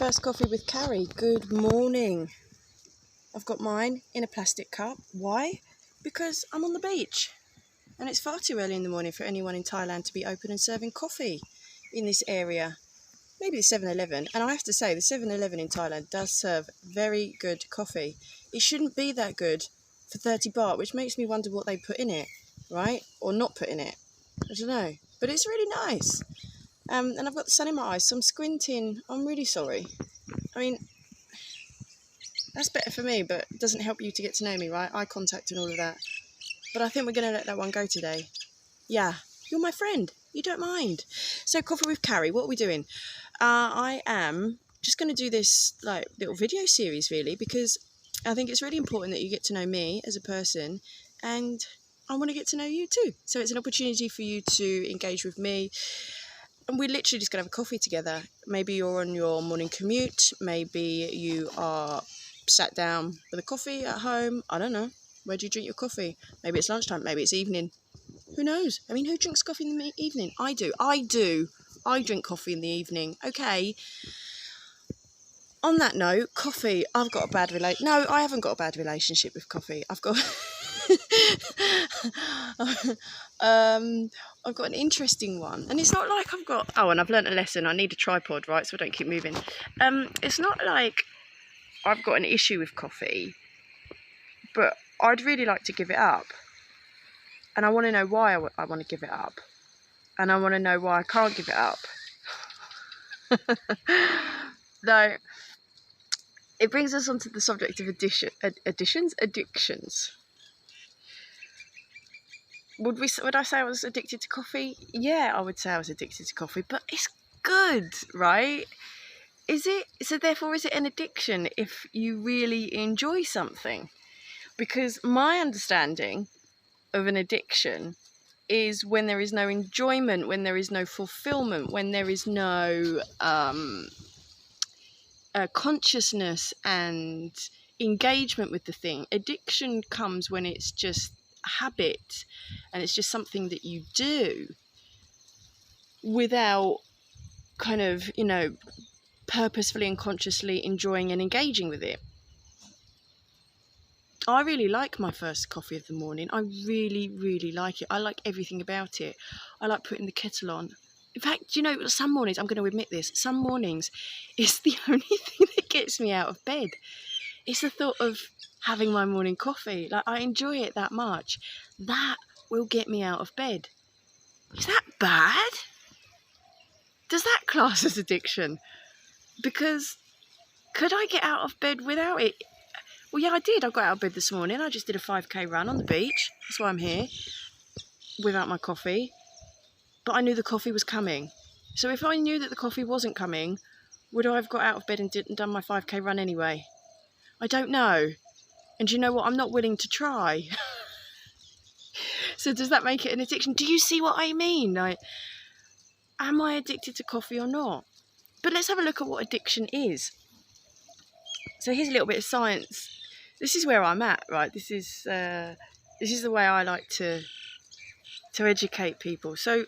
First coffee with Carrie. Good morning. I've got mine in a plastic cup. Why? Because I'm on the beach and it's far too early in the morning for anyone in Thailand to be open and serving coffee in this area. Maybe the 7-Eleven. And I have to say, the 7-Eleven in Thailand does serve very good coffee. It shouldn't be that good for 30 baht, which makes me wonder what they put in it, right? Or not put in it. I don't know. But it's really nice. And I've got the sun in my eyes, so I'm squinting. I'm really sorry. I mean, that's better for me, but it doesn't help you to get to know me, right? Eye contact and all of that. But I think we're going to let that one go today. Yeah, you're my friend. You don't mind. So, coffee with Carrie, what are we doing? I am just going to do this like little video series, really, because I think it's really important that you get to know me as a person, and I want to get to know you too. So it's an opportunity for you to engage with me. And we're literally just going to have a coffee together. Maybe you're on your morning commute. Maybe you are sat down with a coffee at home. I don't know. Where do you drink your coffee? Maybe it's lunchtime. Maybe it's evening. Who knows? I mean, who drinks coffee in the evening? I do. I drink coffee in the evening. Okay. On that note, coffee. I've got a bad relationship. No, I haven't got a bad relationship with coffee. I've got... I've got an interesting one, and it's not like I've got... Oh, and I've learnt a lesson. I need a tripod, right, so I don't keep moving. It's not like I've got an issue with coffee, but I'd really like to give it up, and I want to know why I want to give it up, and I want to know why I can't give it up. Though it brings us onto the subject of addictions. Would I say I was addicted to coffee? Yeah, I would say I was addicted to coffee, but it's good, right? Is it? So therefore, is it an addiction if you really enjoy something? Because my understanding of an addiction is when there is no enjoyment, when there is no fulfillment, when there is no consciousness and engagement with the thing. Addiction comes when it's just habit and it's just something that you do without kind of, purposefully and consciously enjoying and engaging with it. I really like my first coffee of the morning. I really, really like it. I like everything about it. I like putting the kettle on. In fact, some mornings, I'm going to admit this, some mornings it's the only thing that gets me out of bed. It's the thought of having my morning coffee. Like, I enjoy it that much. That will get me out of bed. Is that bad? Does that class as addiction? Because could I get out of bed without it? Well, yeah, I did. I got out of bed this morning. I just did a 5k run on the beach. That's why I'm here, without my coffee. But I knew the coffee was coming. So if I knew that the coffee wasn't coming, would I have got out of bed and done my 5k run anyway? I don't know. And do you know what? I'm not willing to try. So does that make it an addiction? Do you see what I mean? Like, am I addicted to coffee or not? But let's have a look at what addiction is. So here's a little bit of science. This is where I'm at, right? This is the way I like to educate people. So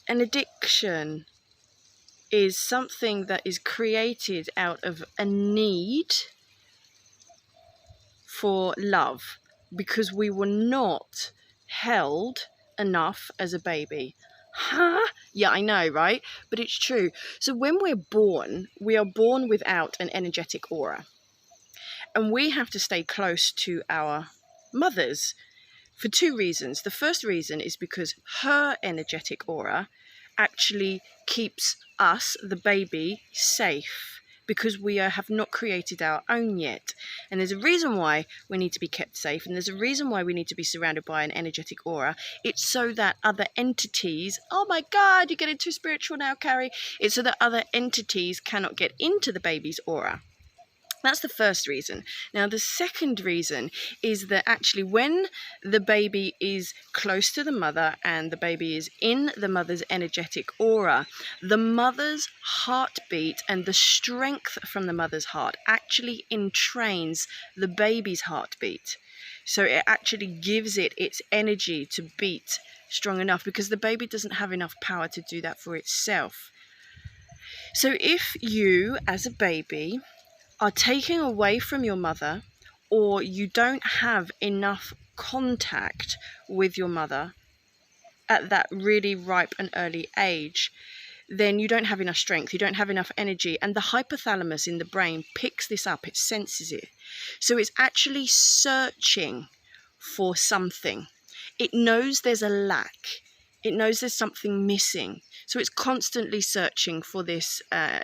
an addiction is something that is created out of a need for love, because we were not held enough as a baby. Huh? Yeah, I know, right? But it's true. So when we're born, we are born without an energetic aura. And we have to stay close to our mothers for two reasons. The first reason is because her energetic aura actually keeps us, the baby, safe, because we have not created our own yet. And there's a reason why we need to be kept safe, and there's a reason why we need to be surrounded by an energetic aura. It's so that other entities... Oh my God, you're getting too spiritual now, Carrie. It's so that other entities cannot get into the baby's aura. That's the first reason. Now, the second reason is that actually when the baby is close to the mother and the baby is in the mother's energetic aura, the mother's heartbeat and the strength from the mother's heart actually entrains the baby's heartbeat. So it actually gives it its energy to beat strong enough, because the baby doesn't have enough power to do that for itself. So if you, as a baby, are taken away from your mother, or you don't have enough contact with your mother at that really ripe and early age, then you don't have enough strength, you don't have enough energy, and the hypothalamus in the brain picks this up, it senses it. So it's actually searching for something. It knows there's a lack. It knows there's something missing. So it's constantly searching for this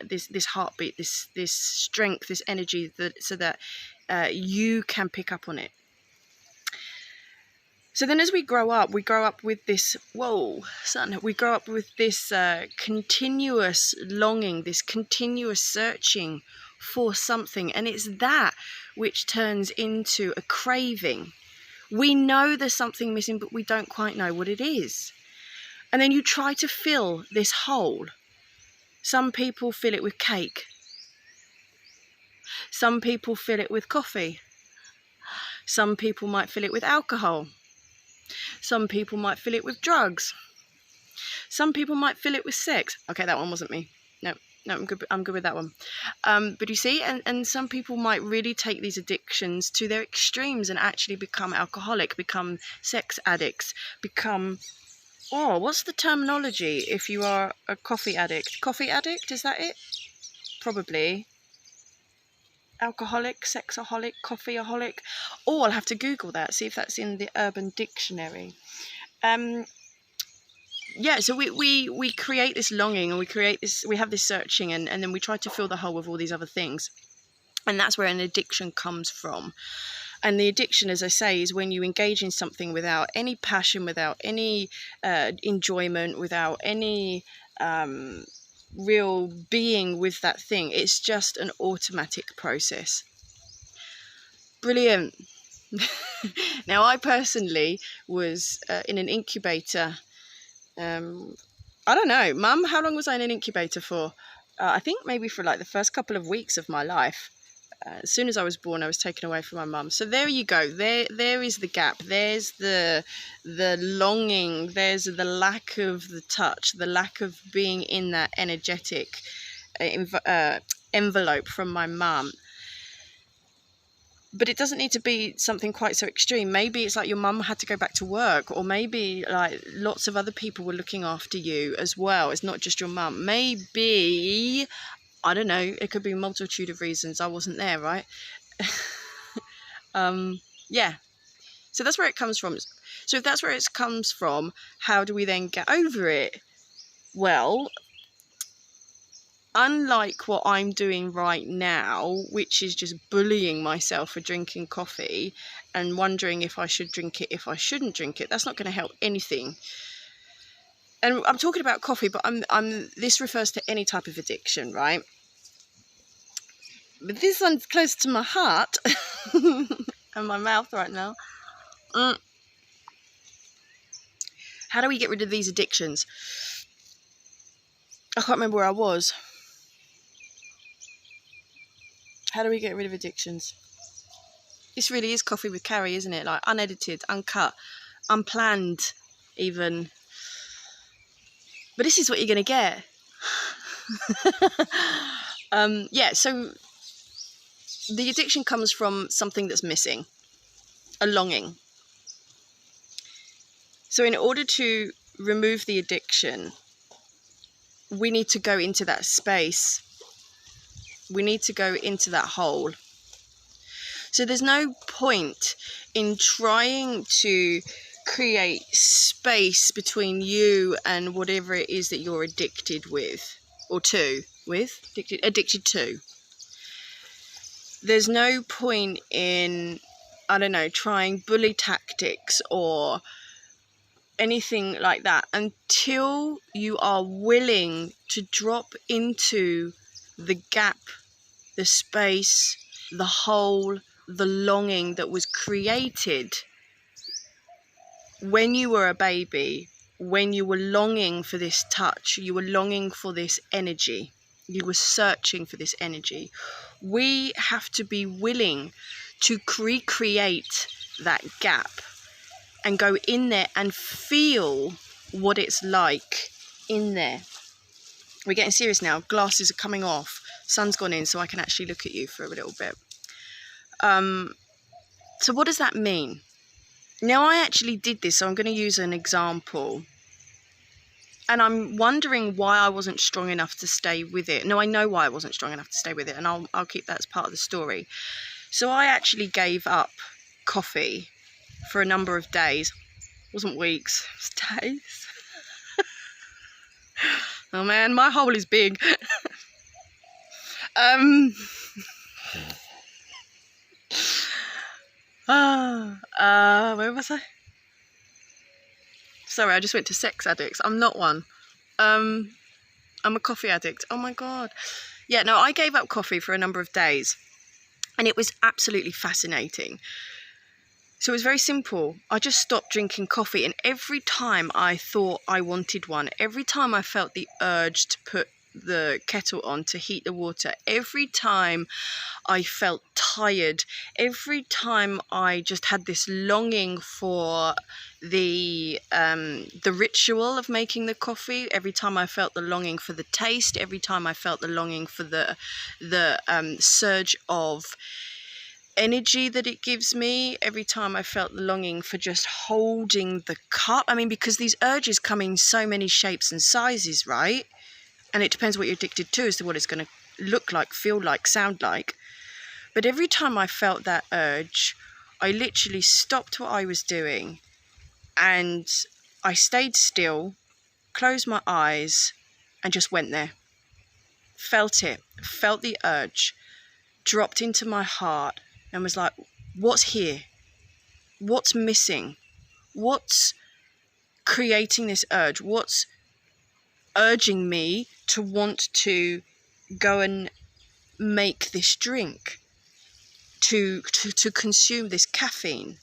this heartbeat, this strength, this energy, so that you can pick up on it. So then as we grow up with this, we grow up with this continuous longing, this continuous searching for something. And it's that which turns into a craving. We know there's something missing, but we don't quite know what it is. And then you try to fill this hole. Some people fill it with cake. Some people fill it with coffee. Some people might fill it with alcohol. Some people might fill it with drugs. Some people might fill it with sex. Okay, that one wasn't me. No, I'm good with that one. But you see, and some people might really take these addictions to their extremes and actually become alcoholic, become sex addicts, become, what's the terminology if you are a coffee addict? Coffee addict, is that it? Probably. Alcoholic, sexaholic, coffeeaholic. I'll have to Google that, see if that's in the Urban Dictionary. So we create this longing, and we have this searching, and then we try to fill the hole with all these other things. And that's where an addiction comes from. And the addiction, as I say, is when you engage in something without any passion, without any enjoyment, without any real being with that thing. It's just an automatic process. Brilliant. Now, I personally was in an incubator. I don't know, Mum, how long was I in an incubator for? I think maybe for like the first couple of weeks of my life. As soon as I was born, I was taken away from my mum. So there you go. There is the gap. There's the longing. There's the lack of the touch, the lack of being in that energetic envelope from my mum. But it doesn't need to be something quite so extreme. Maybe it's like your mum had to go back to work, or maybe like lots of other people were looking after you as well. It's not just your mum. Maybe, I don't know, it could be a multitude of reasons. I wasn't there, right? So that's where it comes from. So if that's where it comes from, how do we then get over it? Well, unlike what I'm doing right now, which is just bullying myself for drinking coffee and wondering if I should drink it, if I shouldn't drink it, that's not going to help anything. And I'm talking about coffee, but this refers to any type of addiction, right? But this one's close to my heart and my mouth right now. How do we get rid of these addictions? I can't remember where I was. How do we get rid of addictions? This really is Coffee with Carrie, isn't it? Like unedited, uncut, unplanned even. But this is what you're going to get. So the addiction comes from something that's missing, a longing. So in order to remove the addiction, we need to go into that space. We need to go into that hole. So there's no point in trying to create space between you and whatever it is that you're addicted with, or addicted to. There's no point in, trying bully tactics or anything like that until you are willing to drop into the gap, the space, the hole, the longing that was created when you were a baby, when you were longing for this touch, you were longing for this energy, you were searching for this energy. We have to be willing to recreate that gap and go in there and feel what it's like in there. we're getting serious now. Glasses are coming off. Sun's gone in, so I can actually look at you for a little bit. So what does that mean? Now, I actually did this, so I'm going to use an example. And I'm wondering why I wasn't strong enough to stay with it. No, I know why I wasn't strong enough to stay with it, and I'll keep that as part of the story. So I actually gave up coffee for a number of days. It wasn't weeks, it was days. Oh man, my hole is big. Where was I? Sorry, I just went to sex addicts. I'm not one. I'm a coffee addict. Oh my God. Yeah, no, I gave up coffee for a number of days, and it was absolutely fascinating. So it was very simple. I just stopped drinking coffee, and every time I thought I wanted one, every time I felt the urge to put the kettle on to heat the water, every time I felt tired, every time I just had this longing for the ritual of making the coffee, every time I felt the longing for the taste, every time I felt the longing for the surge of energy that it gives me, every time I felt the longing for just holding the cup. I mean, because these urges come in so many shapes and sizes, right? And it depends what you're addicted to as to what it's going to look like, feel like, sound like. But every time I felt that urge, I literally stopped what I was doing and I stayed still, closed my eyes, and just went there. Felt it, felt the urge, dropped into my heart, and was like, what's here? What's missing? What's creating this urge? What's urging me to want to go and make this drink, to consume this caffeine?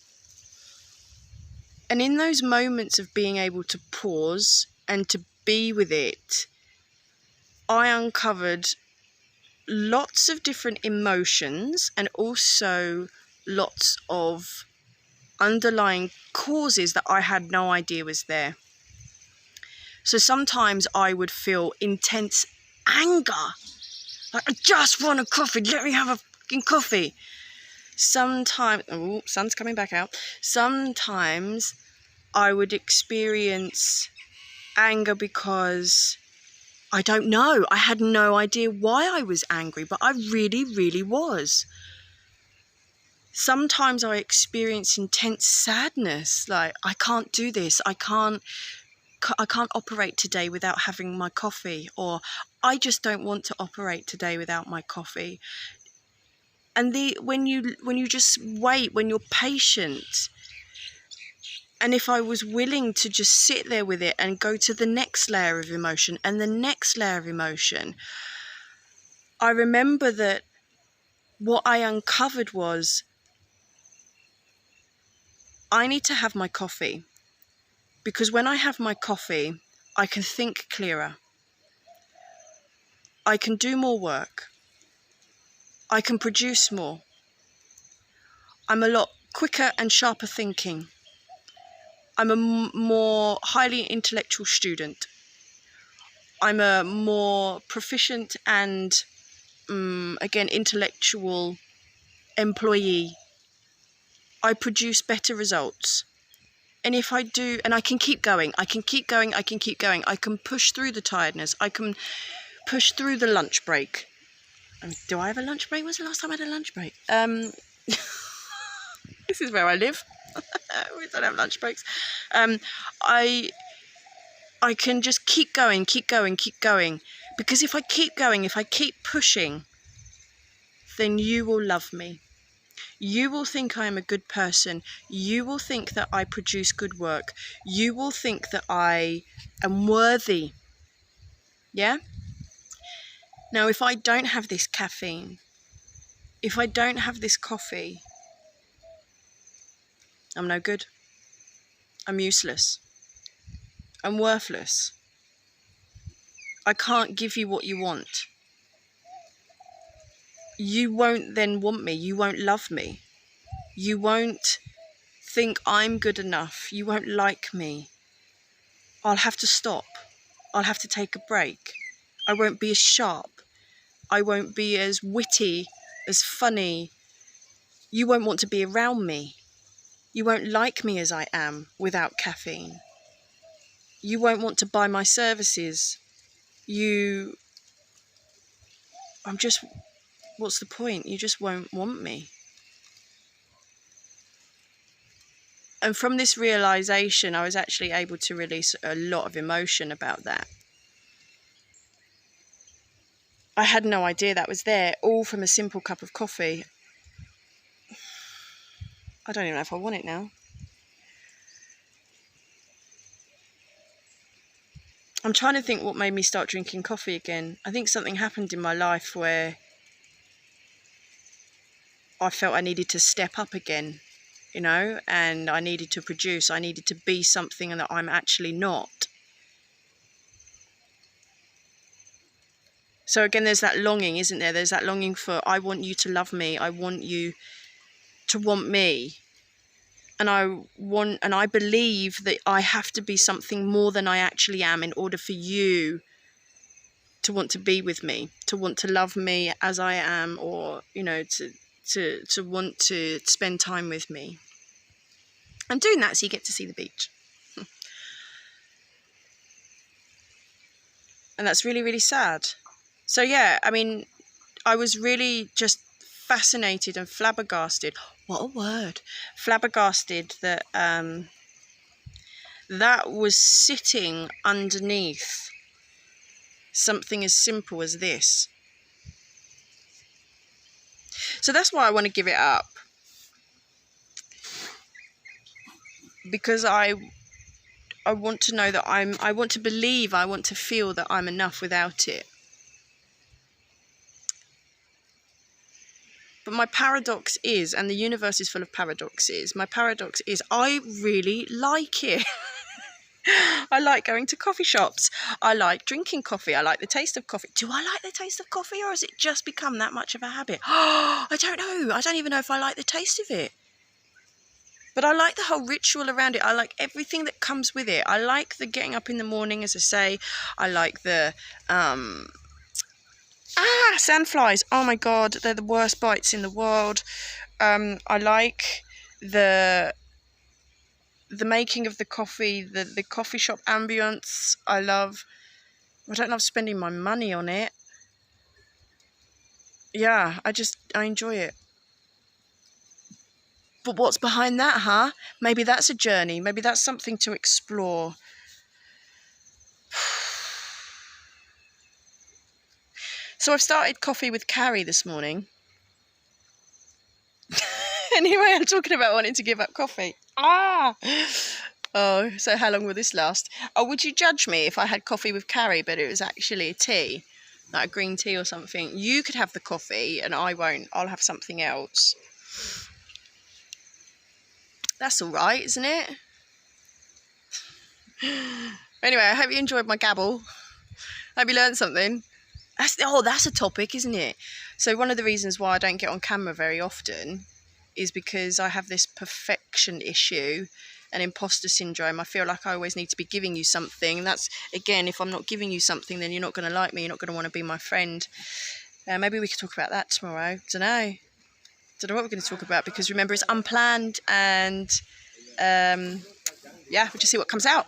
And in those moments of being able to pause and to be with it, I uncovered lots of different emotions and also lots of underlying causes that I had no idea was there. So sometimes I would feel intense anger, like, I just want a coffee, let me have a fucking coffee. Sometimes, oh, sun's coming back out. Sometimes I would experience anger because I don't know. I had no idea why I was angry, but I really, really was. Sometimes I experience intense sadness, like, I can't do this. I can't operate today without having my coffee, or I just don't want to operate today without my coffee. And when you just wait, when you're patient, and if I was willing to just sit there with it and go to the next layer of emotion and the next layer of emotion, I remember that what I uncovered was, I need to have my coffee, because when I have my coffee, I can think clearer. I can do more work. I can produce more. I'm a lot quicker and sharper thinking. I'm a more highly intellectual student. I'm a more proficient and, again, intellectual employee. I produce better results. And if I do, and I can keep going, I can keep going. I can push through the tiredness. I can push through the lunch break. Do I have a lunch break? When's the last time I had a lunch break? This is where I live. We don't have lunch breaks. I can just keep going. Because if I keep going, if I keep pushing, then you will love me. You will think I am a good person. You will think that I produce good work. You will think that I am worthy. Yeah? Now, if I don't have this caffeine, if I don't have this coffee, I'm no good. I'm useless. I'm worthless. I can't give you what you want. You won't then want me. You won't love me. You won't think I'm good enough. You won't like me. I'll have to stop. I'll have to take a break. I won't be as sharp. I won't be as witty, as funny. You won't want to be around me. You won't like me as I am without caffeine. You won't want to buy my services. What's the point? You just won't want me. And from this realization, I was actually able to release a lot of emotion about that. I had no idea that was there, all from a simple cup of coffee. I don't even know if I want it now. I'm trying to think what made me start drinking coffee again. I think something happened in my life where I felt I needed to step up again, and I needed to produce. I needed to be something that I'm actually not. So again, there's that longing, isn't there? There's that longing for, I want you to love me. I want you to want me. And I believe that I have to be something more than I actually am in order for you to want to be with me, to want to love me as I am, or, to want to spend time with me. I'm doing that so you get to see the beach. And that's really, really sad. So yeah, I mean, I was really just fascinated and flabbergasted. What a word. Flabbergasted that that was sitting underneath something as simple as this. So that's why I want to give it up. Because I want to know that I want to believe, I want to feel that I'm enough without it. But my paradox is, and the universe is full of paradoxes, my paradox is I really like it. I like going to coffee shops. I like drinking coffee. I like the taste of coffee. Do I like the taste of coffee, or has it just become that much of a habit? I don't know. I don't even know if I like the taste of it. But I like the whole ritual around it. I like everything that comes with it. I like the getting up in the morning, as I say. I like the sandflies. Oh my God, they're the worst bites in the world. I like the making of the coffee, the coffee shop ambience. I don't love spending my money on it. Yeah, I enjoy it. But what's behind that, huh? Maybe that's a journey. Maybe that's something to explore. So I've started coffee with Carrie this morning. Anyway, I'm talking about wanting to give up coffee. Oh, so how long will this last? Oh, would you judge me if I had coffee with Carrie, but it was actually a tea, like a green tea or something? You could have the coffee and I won't. I'll have something else. That's all right, isn't it? Anyway, I hope you enjoyed my gabble. Hope you learned something. That's a topic, isn't it? So one of the reasons why I don't get on camera very often is because I have this perfection issue and imposter syndrome. I feel like I always need to be giving you something. And that's, again, if I'm not giving you something, then you're not going to like me. You're not going to want to be my friend. Maybe we could talk about that tomorrow. Don't know what we're going to talk about, because remember, it's unplanned, and we'll just see what comes out.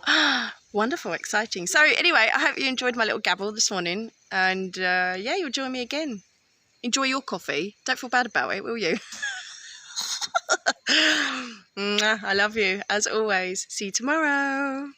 Wonderful, exciting. So anyway, I hope you enjoyed my little gabble this morning, and you'll join me again. Enjoy your coffee. Don't feel bad about it, will you? I love you, as always. See you tomorrow.